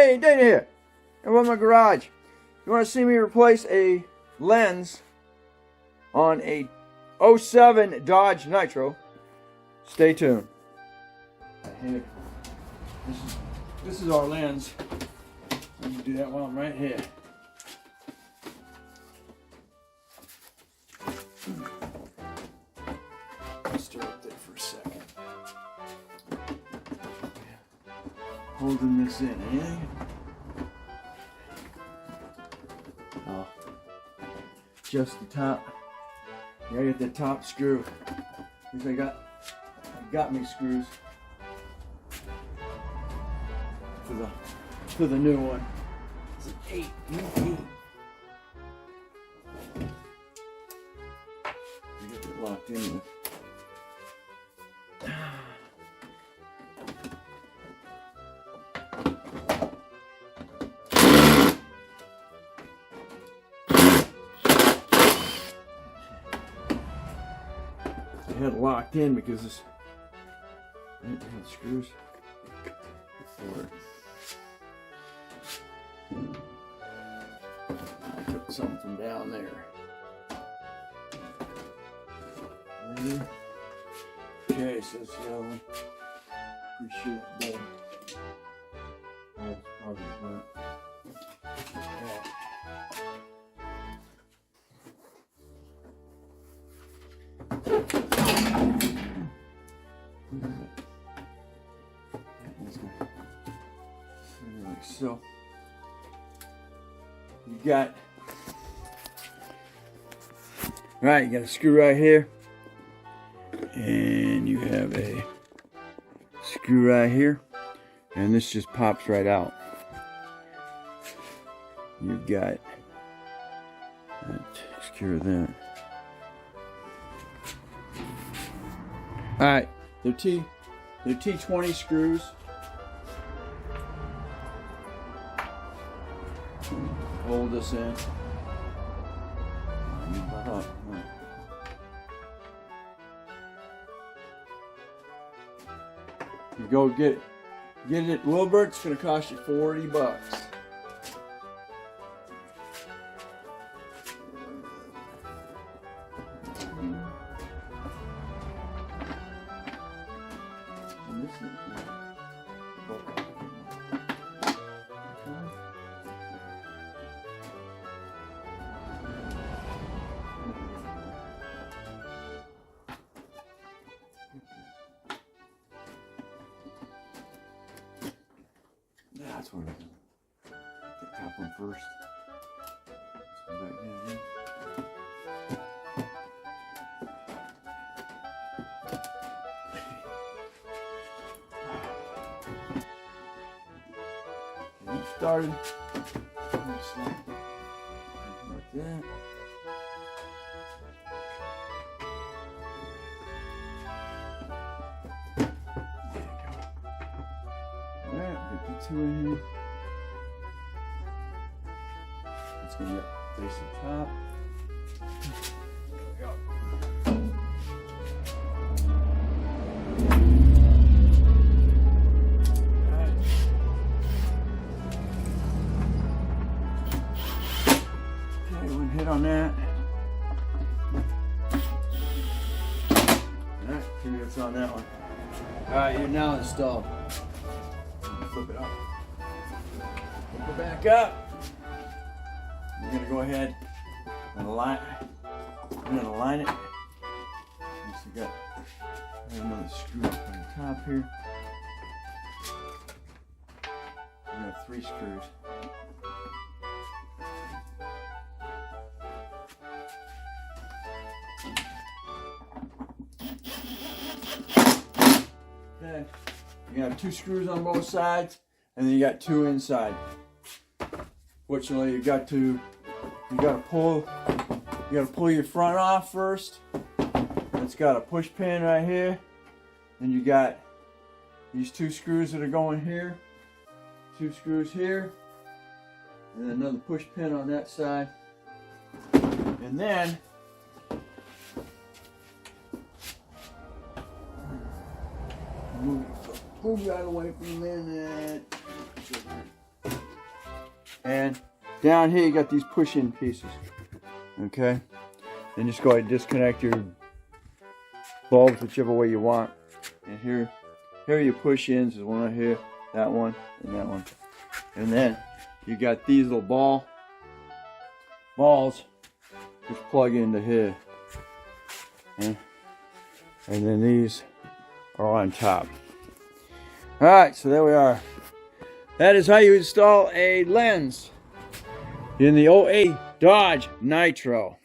Hey, Dana here. I'm in my garage. You want to see me replace a lens on a '07 Dodge Nitro? Stay tuned. Here. This is our lens. Let me do that while I'm right here. Let's stir up there for a second. Holding this in, eh? Oh, just the top. Yeah, I got the top screw. At least I got me screws for the new one. It's an 8. You get it locked in with. I had it locked in because this had screws for it. I took something down there. Okay, so it's the other one. Pretty sure that bolt. That's probably burnt. Okay. Like so. You got you got a screw right here, and you have a screw right here, and this just pops right out. You've got that takes care of that. Alright, they're T20 screws. Hold this in. You go get it at Wilbur, it's gonna cost you $40. That's what it is. The top one first. So back down here. Get started. Like that. Two in here. It's going to face the top. There we go. Alright. Okay, one hit on that. Alright, 2 minutes on that one. Alright, you're now installed. Flip it up. Flip it back up. We're going to go ahead and align. I'm going to align it. So got another screw up on the top here. We have 3 screws. Okay. You have 2 screws on both sides, and then you got 2 inside. Fortunately, you got to pull your front off first. It's got a push pin right here. Then you got these 2 screws that are going here, 2 screws here, and another push pin on that side. And then move that away for a minute. And down here you got these push-in pieces. Okay? Then just go ahead and disconnect your bulbs whichever way you want. And here are your push-ins. There's one right here, that one, and that one. And then you got these little balls which plug into here. And then these are on top. Alright, so there we are. That is how you install a lens in the 08 Dodge Nitro.